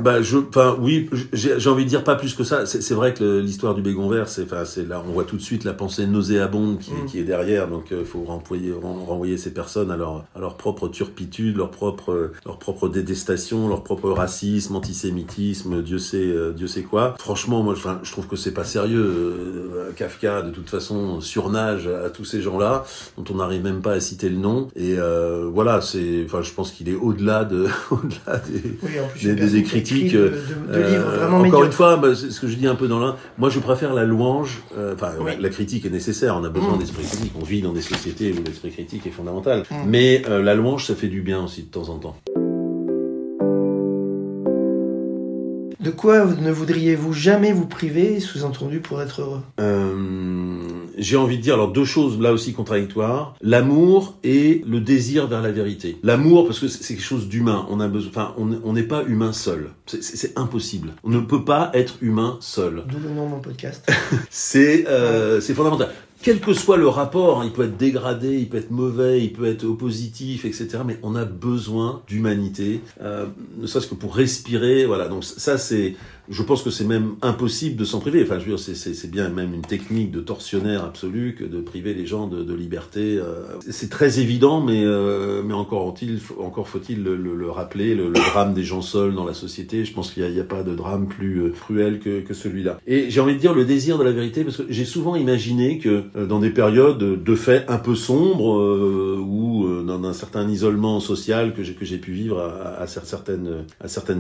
Oui, j'ai envie de dire pas plus que ça. C'est vrai que l'histoire du bégon vert, c'est là, on voit tout de suite la pensée nauséabonde qui est derrière. Donc, il faut renvoyer ces personnes à leur propre turpitude, leur propre détestation, leur propre racisme, antisémitisme, Dieu sait quoi. Franchement, moi, je trouve que c'est pas sérieux. Kafka, de toute façon, surnage à tous ces gens-là, dont on n'arrive même pas à citer le nom. Et voilà, je pense qu'il est au-delà des critiques de livres vraiment encore une fois, c'est ce que je dis un peu dans l'un. Moi, je préfère la louange. La critique est nécessaire. On a besoin d'esprit critique. On vit dans des sociétés où l'esprit critique est fondamental. Mais la louange, ça fait du bien aussi de temps en temps. De quoi ne voudriez-vous jamais vous priver, sous-entendu, pour être heureux ? J'ai envie de dire alors deux choses là aussi contradictoires, l'amour et le désir vers la vérité. L'amour parce que c'est quelque chose d'humain, on a besoin, on n'est pas humain seul, c'est impossible. On ne peut pas être humain seul. D'où le nom de mon podcast. C'est fondamental. Quel que soit le rapport, il peut être dégradé, il peut être mauvais, il peut être oppositif, etc. Mais on a besoin d'humanité, ne serait-ce que pour respirer. Voilà. Donc ça, je pense que c'est même impossible de s'en priver. Enfin, je veux dire, c'est bien même une technique de tortionnaire absolu que de priver les gens de liberté. C'est très évident, mais encore faut-il le rappeler, le drame des gens seuls dans la société. Je pense qu'il n'y a pas de drame plus cruel que celui-là. Et j'ai envie de dire le désir de la vérité, parce que j'ai souvent imaginé que dans des périodes de fait un peu sombres ou dans un certain isolement social que j'ai pu vivre à certaines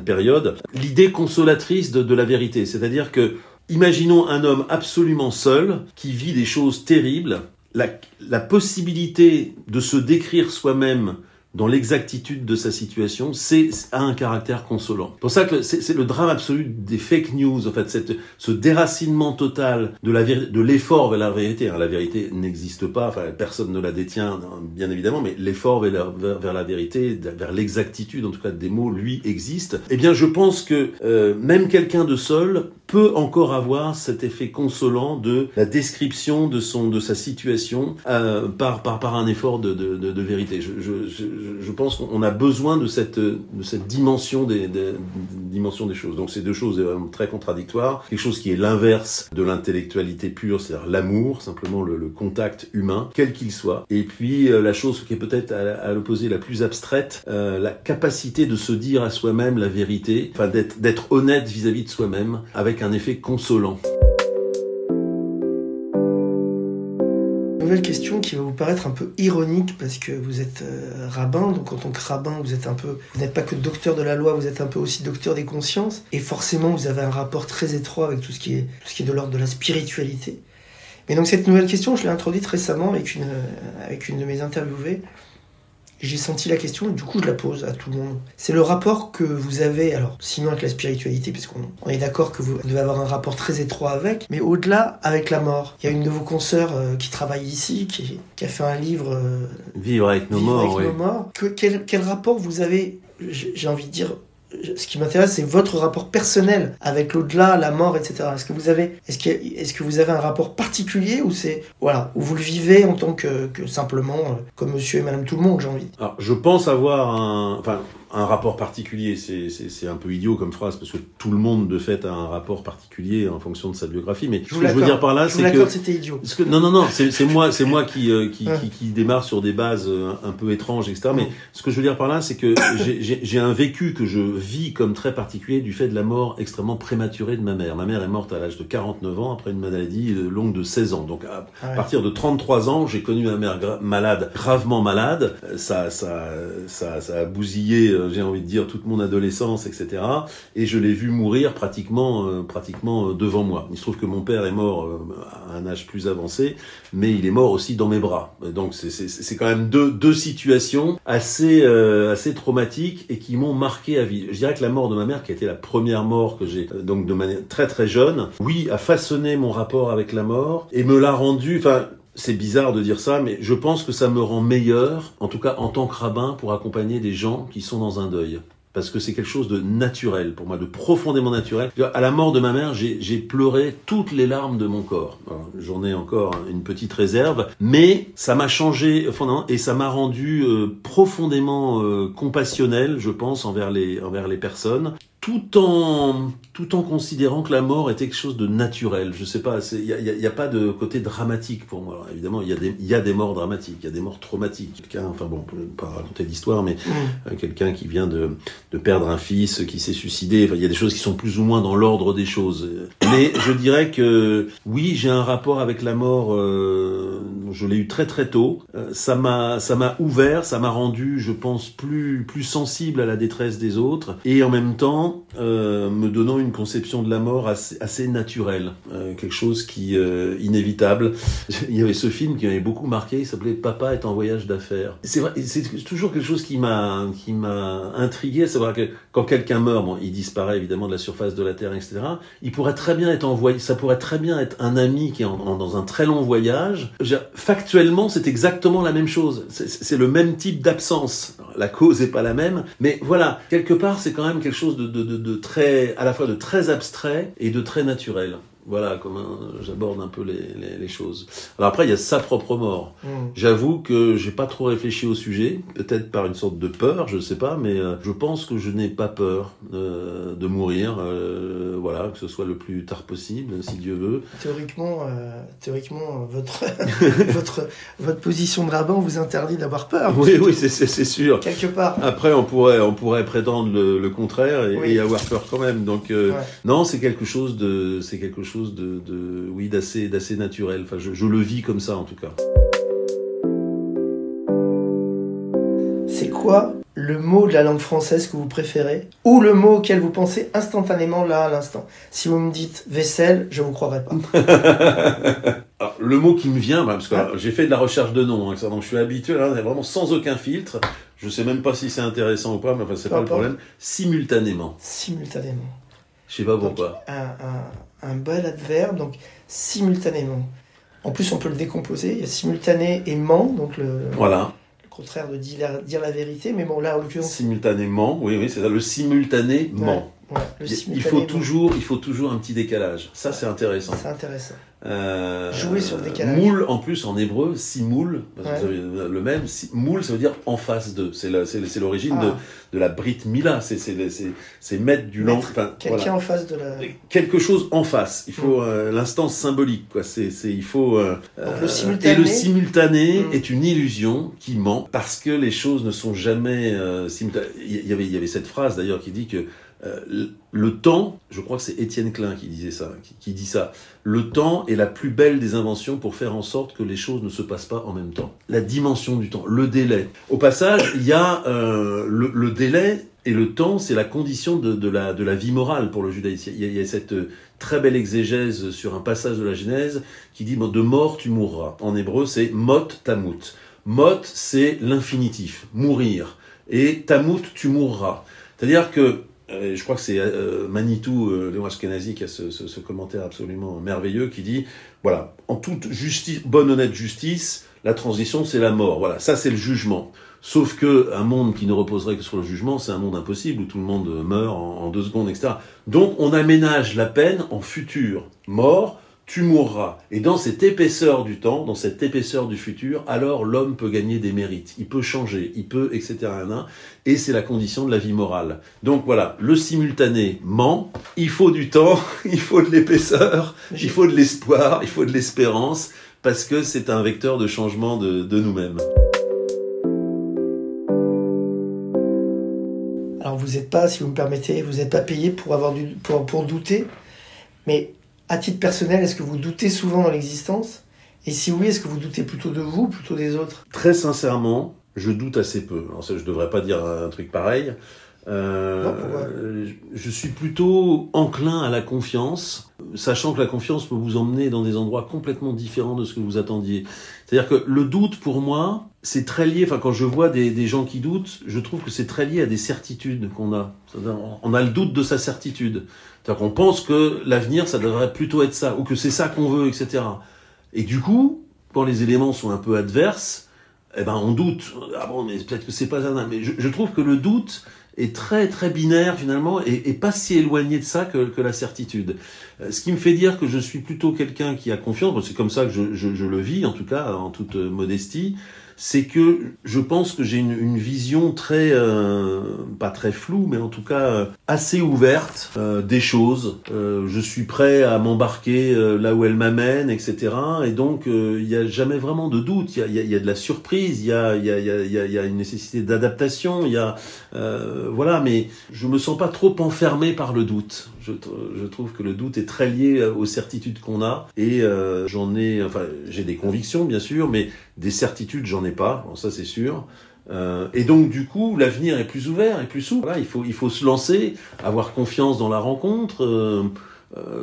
périodes, l'idée consolatrice de la vérité, c'est-à-dire que imaginons un homme absolument seul qui vit des choses terribles, la possibilité de se décrire soi-même dans l'exactitude de sa situation, a un caractère consolant. C'est pour ça que c'est le drame absolu des fake news, en fait, ce déracinement total de l'effort vers la vérité. La vérité n'existe pas, enfin, personne ne la détient, bien évidemment, mais l'effort vers la vérité, vers l'exactitude, en tout cas, des mots, lui, existe. Eh bien, je pense que même quelqu'un de seul peut encore avoir cet effet consolant de la description de sa situation par un effort de vérité. Je pense qu'on a besoin de cette dimension des choses. Donc c'est deux choses très contradictoires. Quelque chose qui est l'inverse de l'intellectualité pure, c'est-à-dire l'amour, simplement le contact humain, quel qu'il soit. Et puis la chose qui est peut-être à l'opposé la plus abstraite, la capacité de se dire à soi-même la vérité, enfin d'être honnête vis-à-vis de soi-même, avec un effet consolant. Nouvelle question qui va vous paraître un peu ironique parce que vous êtes rabbin, donc en tant que rabbin, vous n'êtes pas que docteur de la loi, vous êtes un peu aussi docteur des consciences, et forcément vous avez un rapport très étroit avec tout ce qui est de l'ordre de la spiritualité. Mais donc cette nouvelle question, je l'ai introduite récemment avec une de mes interviewées. J'ai senti la question et du coup je la pose à tout le monde. C'est le rapport que vous avez, alors sinon avec la spiritualité, parce qu'on est d'accord que vous devez avoir un rapport très étroit avec, mais au-delà avec la mort. Il y a une de vos consoeurs qui travaille ici, qui a fait un livre... Vivre avec nos morts, oui. Quel rapport vous avez, j'ai envie de dire... Ce qui m'intéresse, c'est votre rapport personnel avec l'au-delà, la mort, etc. Est-ce que vous avez un rapport particulier ou où vous le vivez en tant que simplement comme monsieur et madame tout le monde, j'ai envie. Alors, je pense avoir un rapport particulier, c'est un peu idiot comme phrase, parce que tout le monde, de fait, a un rapport particulier en fonction de sa biographie, mais ce que je veux dire par là, c'est que... c'était idiot. Non, c'est moi qui démarre sur des bases un peu étranges, etc. Mais ce que je veux dire par là, c'est que j'ai un vécu que je vis comme très particulier du fait de la mort extrêmement prématurée de ma mère. Ma mère est morte à l'âge de 49 ans, après une maladie longue de 16 ans. Donc, à partir de 33 ans, j'ai connu ma mère malade, gravement malade. Ça a bousillé, j'ai envie de dire, toute mon adolescence, etc. Et je l'ai vu mourir pratiquement devant moi. Il se trouve que mon père est mort à un âge plus avancé, mais il est mort aussi dans mes bras. Donc c'est quand même deux situations assez traumatiques et qui m'ont marqué à vie. Je dirais que la mort de ma mère, qui a été la première mort que j'ai, donc de manière très très jeune, oui, a façonné mon rapport avec la mort et me l'a rendu, c'est bizarre de dire ça, mais je pense que ça me rend meilleur, en tout cas en tant que rabbin, pour accompagner des gens qui sont dans un deuil. Parce que c'est quelque chose de naturel, pour moi, de profondément naturel. À la mort de ma mère, j'ai pleuré toutes les larmes de mon corps. J'en ai encore une petite réserve, mais ça m'a changé fondamentalement et ça m'a rendu profondément compassionnel, je pense, envers les personnes. Tout en considérant que la mort était quelque chose de naturel. Je sais pas, il y a pas de côté dramatique pour moi. Alors, évidemment, il y a des morts dramatiques, il y a des morts traumatiques. On peut pas raconter d'histoire, mais quelqu'un qui vient de perdre un fils, qui s'est suicidé. Il y a des choses qui sont plus ou moins dans l'ordre des choses. Mais je dirais que oui, j'ai un rapport avec la mort. Je l'ai eu très très tôt. Ça m'a ouvert, ça m'a rendu, je pense, plus sensible à la détresse des autres, et en même temps me donnant une conception de la mort assez naturelle, quelque chose qui inévitable. Il y avait ce film qui m'avait beaucoup marqué, il s'appelait Papa est en voyage d'affaires. C'est vrai, c'est toujours quelque chose qui m'a intrigué, à savoir que quand quelqu'un meurt, il disparaît évidemment de la surface de la terre, etc. Il pourrait très bien être ça pourrait très bien être un ami qui est dans un très long voyage. Factuellement, c'est exactement la même chose. C'est le même type d'absence. La cause est pas la même, mais voilà, quelque part, c'est quand même quelque chose de très, à la fois de très abstrait et de très naturel. Voilà comment j'aborde un peu les choses. Alors après, il y a sa propre mort. J'avoue que j'ai pas trop réfléchi au sujet, peut-être par une sorte de peur, je sais pas, mais je pense que je n'ai pas peur de mourir, voilà, que ce soit le plus tard possible, si Dieu veut. Théoriquement, votre position de rabbin vous interdit d'avoir peur. Oui, c'est sûr. Quelque part. Après, on pourrait prétendre le contraire et avoir peur quand même. Donc, non, c'est quelque chose d'assez naturel. Enfin, je le vis comme ça, en tout cas. C'est quoi le mot de la langue française que vous préférez, ou le mot auquel vous pensez instantanément là, à l'instant? Si vous me dites vaisselle, je vous croirai pas. Alors, le mot qui me vient, parce que j'ai fait de la recherche de noms, donc je suis habitué, là, vraiment sans aucun filtre. Je sais même pas si c'est intéressant ou pas, mais enfin, c'est pas le problème. Simultanément. Simultanément. Je sais pas pourquoi. Un bel adverbe, donc simultanément. En plus, on peut le décomposer. Il y a simultané et ment, donc voilà. Le contraire de dire la vérité. Mais bon, là, en l'occurrence... Simultanément, oui, c'est ça. Le simultané ment. Ouais, il faut toujours un petit décalage. Ça, c'est intéressant. C'est intéressant. Jouer sur le décalage. Moule, en plus, en hébreu, simoul, parce que vous avez le même. Moule, ça veut dire en face de. C'est l'origine de la Brit Mila. C'est mettre du langue. Quelqu'un en face de la. Quelque chose en face. Il faut l'instance symbolique, quoi. Il faut. Donc le simultané. Et le simultané est une illusion qui ment parce que les choses ne sont jamais simultanées. Il y avait cette phrase d'ailleurs qui dit que le temps, je crois que c'est Étienne Klein qui disait ça, qui dit ça. Le temps est la plus belle des inventions pour faire en sorte que les choses ne se passent pas en même temps. La dimension du temps, le délai. Au passage, il y a le délai et le temps, c'est la condition de la vie morale pour le judaïsme. Il y a cette très belle exégèse sur un passage de la Genèse qui dit de mort tu mourras. En hébreu, c'est mot tamut. Mot, c'est l'infinitif, mourir, et tamut tu mourras. C'est-à-dire que je crois que c'est Manitou, Léon Ashkenazi, qui a ce commentaire absolument merveilleux, qui dit, voilà, en toute justice, bonne honnête justice, la transition, c'est la mort. Voilà, ça c'est le jugement. Sauf que un monde qui ne reposerait que sur le jugement, c'est un monde impossible, où tout le monde meurt en 2 secondes, etc. Donc on aménage la peine en futur. Mort, tu mourras. Et dans cette épaisseur du temps, dans cette épaisseur du futur, alors l'homme peut gagner des mérites. Il peut changer, il peut, etc. Et c'est la condition de la vie morale. Donc voilà, le simultané ment, il faut du temps, il faut de l'épaisseur, il faut de l'espoir, il faut de l'espérance, parce que c'est un vecteur de changement de nous-mêmes. Alors vous n'êtes pas, si vous me permettez, vous n'êtes pas payé pour douter, mais... À titre personnel, est-ce que vous doutez souvent dans l'existence? Et si oui, est-ce que vous doutez plutôt de vous ou plutôt des autres? Très sincèrement, je doute assez peu. Alors ça, je devrais pas dire un truc pareil. Non, pourquoi? Je suis plutôt enclin à la confiance, sachant que la confiance peut vous emmener dans des endroits complètement différents de ce que vous attendiez. C'est-à-dire que le doute, pour moi, c'est très lié, quand je vois des gens qui doutent, je trouve que c'est très lié à des certitudes qu'on a. On a le doute de sa certitude. C'est-à-dire qu'on pense que l'avenir, ça devrait plutôt être ça, ou que c'est ça qu'on veut, etc. Et du coup, quand les éléments sont un peu adverses, on doute. Ah bon, mais peut-être que c'est pas ça. Mais je trouve que le doute est très très binaire finalement, et pas si éloigné de ça que la certitude. Ce qui me fait dire que je suis plutôt quelqu'un qui a confiance, c'est comme ça que je le vis, en tout cas, en toute modestie, c'est que je pense que j'ai une vision très, pas très floue, mais en tout cas assez ouverte des choses. Je suis prêt à m'embarquer là où elle m'amène, etc. Et donc il n'y a jamais vraiment de doute. Il y a de la surprise, il y a une nécessité d'adaptation. Voilà, mais je me sens pas trop enfermé par le doute. Je trouve que le doute est très lié aux certitudes qu'on a, et j'ai des convictions bien sûr, mais des certitudes j'en ai pas, bon, ça c'est sûr. Et donc du coup l'avenir est plus ouvert et plus souple. Voilà, il faut se lancer, avoir confiance dans la rencontre,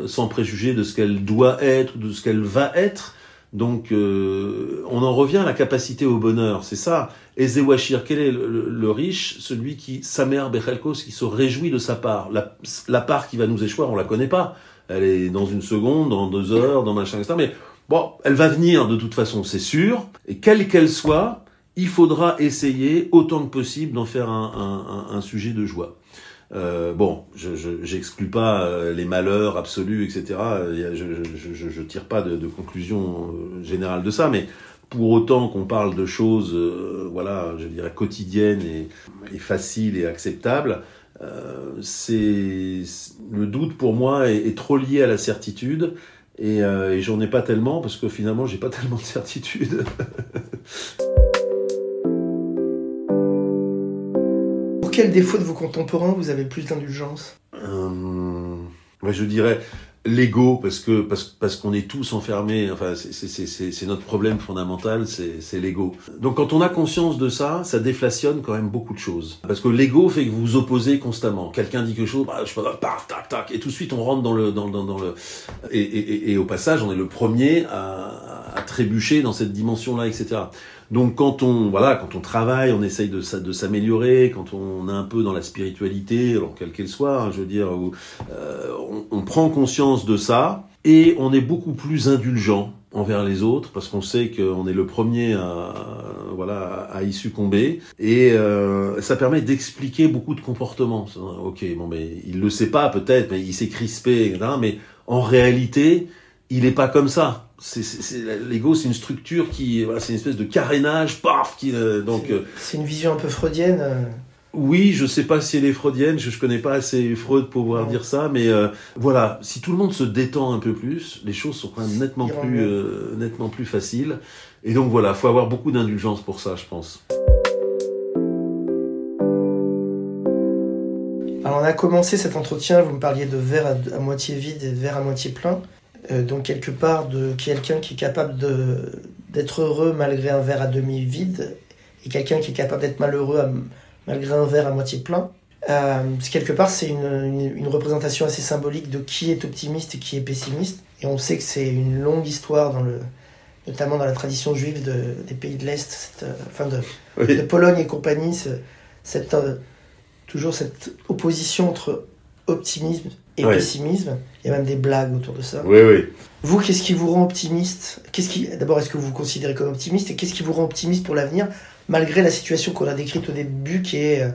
sans préjuger de ce qu'elle doit être ou de ce qu'elle va être. Donc on en revient à la capacité au bonheur, c'est ça. Ezewachir, quel est le riche? Celui qui, Samer Bechelkos, qui se réjouit de sa part. La part qui va nous échoir, on la connaît pas. Elle est dans 1 seconde, dans 2 heures, dans machin, etc. Mais bon, elle va venir de toute façon, c'est sûr. Et quelle qu'elle soit, il faudra essayer autant que possible d'en faire un sujet de joie. J'exclus pas les malheurs absolus, etc. Je tire pas de conclusion générale de ça, mais pour autant qu'on parle de choses, je dirais quotidiennes et faciles et acceptables, le doute pour moi est trop lié à la certitude, et j'en ai pas tellement parce que finalement j'ai pas tellement de certitude. Pour quel défaut de vos contemporains vous avez plus d'indulgence? Je dirais l'ego, parce qu'on est tous enfermés. Enfin, c'est notre problème fondamental, c'est l'ego. Donc quand on a conscience de ça, ça déflationne quand même beaucoup de choses. Parce que l'ego fait que vous vous opposez constamment. Quelqu'un dit quelque chose, je sais pas, paf, tac, tac, et tout de suite on rentre dans le et au passage, on est le premier à trébucher dans cette dimension-là, etc. Donc quand on travaille, on essaye de s'améliorer, quand on est un peu dans la spiritualité, alors quelle qu'elle soit, hein, je veux dire, on prend conscience de ça et on est beaucoup plus indulgent envers les autres parce qu'on sait qu'on est le premier à y succomber et ça permet d'expliquer beaucoup de comportements. Ok, bon, mais il le sait pas peut-être, mais il s'est crispé, etc. Mais en réalité, il est pas comme ça. L'ego, c'est une structure c'est une espèce de carénage, paf, c'est une vision un peu freudienne. Oui, je sais pas si elle est freudienne, je connais pas assez Freud pour pouvoir dire ça, mais voilà, si tout le monde se détend un peu plus, les choses sont quand même nettement plus faciles. Et donc voilà, faut avoir beaucoup d'indulgence pour ça, je pense. Alors on a commencé cet entretien, vous me parliez de verre à moitié vide et de verre à moitié plein. Donc quelque part de quelqu'un qui est capable d'être heureux malgré un verre à demi vide et quelqu'un qui est capable d'être malheureux malgré un verre à moitié plein. Quelque part c'est une représentation assez symbolique de qui est optimiste et qui est pessimiste. Et on sait que c'est une longue histoire notamment dans la tradition juive des pays de l'Est, de Pologne et compagnie, toujours cette opposition entre optimisme et pessimisme. Il y a même des blagues autour de ça. Oui. Vous, qu'est-ce qui vous rend optimiste ? D'abord, est-ce que vous vous considérez comme optimiste ? Et qu'est-ce qui vous rend optimiste pour l'avenir, malgré la situation qu'on a décrite au début, qui est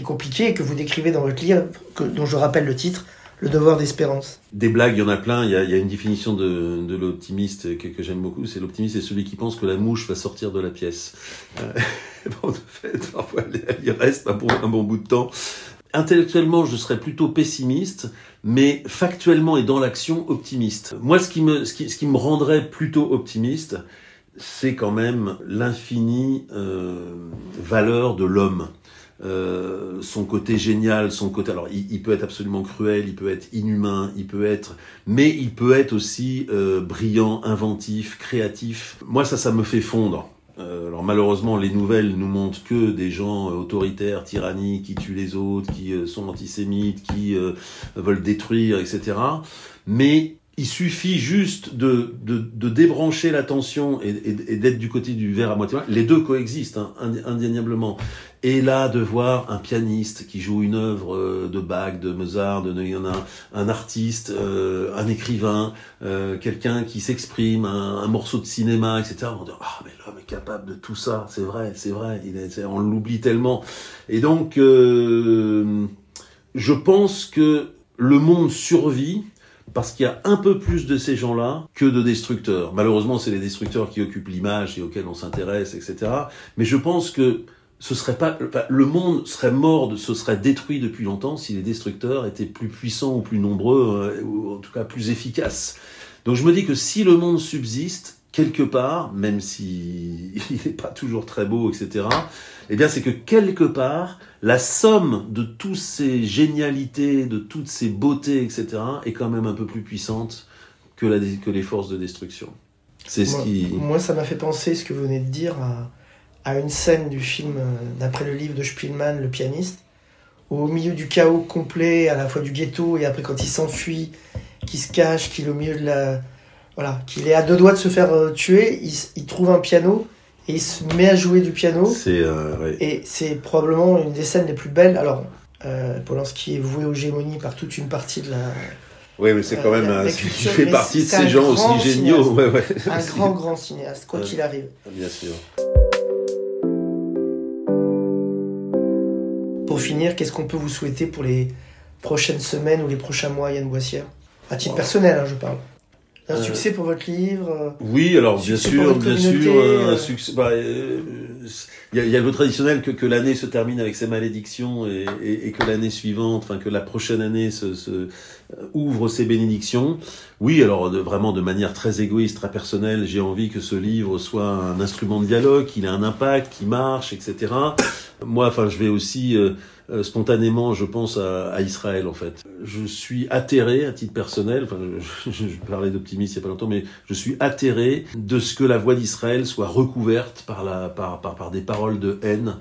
compliquée et que vous décrivez dans votre livre, dont je rappelle le titre, Le devoir d'espérance. Des blagues, il y en a plein. Il y a une définition de l'optimiste que j'aime beaucoup. C'est l'optimiste, c'est celui qui pense que la mouche va sortir de la pièce. De fait, parfois, elle y reste un bon bout de temps. Intellectuellement, je serais plutôt pessimiste, mais factuellement et dans l'action, optimiste. Moi, ce qui me rendrait plutôt optimiste, c'est quand même l'infinie valeur de l'homme. Son côté génial, son côté... Alors, il peut être absolument cruel, il peut être inhumain, mais il peut être aussi brillant, inventif, créatif. Moi, ça me fait fondre. Alors malheureusement, les nouvelles nous montrent que des gens autoritaires, tyranniques, qui tuent les autres, qui sont antisémites, qui veulent détruire, etc. Mais il suffit juste de débrancher l'attention et d'être du côté du verre à moitié plein. Les deux coexistent, hein, indéniablement. Et là, de voir un pianiste qui joue une œuvre de Bach, de Mozart, un artiste, un écrivain, quelqu'un qui s'exprime, un morceau de cinéma, etc. On dit mais l'homme est capable de tout ça, c'est vrai. On l'oublie tellement. Et donc, je pense que le monde survit parce qu'il y a un peu plus de ces gens-là que de destructeurs. Malheureusement, c'est les destructeurs qui occupent l'image et auxquels on s'intéresse, etc. Mais je pense que le monde serait détruit depuis longtemps si les destructeurs étaient plus puissants ou plus nombreux, ou en tout cas plus efficaces. Donc je me dis que si le monde subsiste, quelque part, même si il n'est pas toujours très beau, etc., eh bien c'est que quelque part, la somme de toutes ces génialités, de toutes ces beautés, etc., est quand même un peu plus puissante que les forces de destruction. Moi, ça m'a fait penser, ce que vous venez de dire, à une scène du film, d'après le livre de Spielmann, Le pianiste, où au milieu du chaos complet, à la fois du ghetto, et après quand il s'enfuit, qu'il se cache, qu'il est au milieu qu'il est à deux doigts de se faire tuer, il trouve un piano, et il se met à jouer du piano. Et c'est probablement une des scènes les plus belles. Alors, Polanski est voué aux gémonies par toute une partie de la... Oui, mais c'est quand même il fait partie de ces gens aussi géniaux. Un grand cinéaste, quoi qu'il arrive. Bien sûr. Pour finir, qu'est-ce qu'on peut vous souhaiter pour les prochaines semaines ou les prochains mois, Yann Boissière ? À titre personnel, je parle. Un succès pour votre livre ? Oui, alors bien sûr, un succès. Il y a le traditionnel que l'année se termine avec ses malédictions et que l'année suivante, que la prochaine année se ouvre ses bénédictions. Oui, alors vraiment de manière très égoïste, très personnelle, j'ai envie que ce livre soit un instrument de dialogue, qu'il ait un impact, qu'il marche, etc. Moi, je vais aussi spontanément, je pense à Israël, en fait. Je suis atterré, à titre personnel, je parlais d'optimisme il y a pas longtemps, mais je suis atterré de ce que la voix d'Israël soit recouverte par des paroles de haine,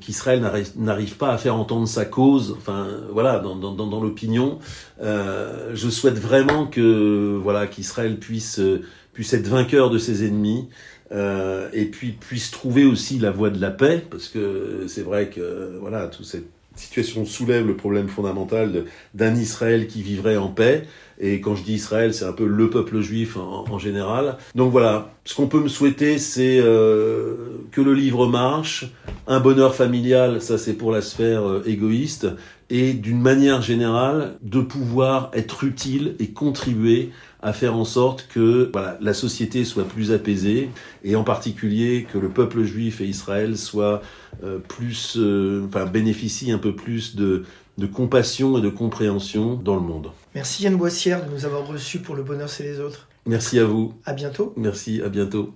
qu'Israël n'arrive pas à faire entendre sa cause, enfin voilà, dans l'opinion. Je souhaite vraiment que qu'Israël puisse être vainqueur de ses ennemis. Et puis puisse trouver aussi la voie de la paix, parce que c'est vrai que toute cette situation soulève le problème fondamental d'un Israël qui vivrait en paix. Et quand je dis Israël, c'est un peu le peuple juif en général. Donc voilà, ce qu'on peut me souhaiter, c'est que le livre marche, un bonheur familial, ça c'est pour la sphère égoïste, et d'une manière générale, de pouvoir être utile et contribuer à faire en sorte que la société soit plus apaisée, et en particulier que le peuple juif et Israël soient bénéficient un peu plus de compassion et de compréhension dans le monde. Merci Yann Boissière de nous avoir reçus pour Le Bonheur c'est les autres. Merci à vous. À bientôt. Merci, à bientôt.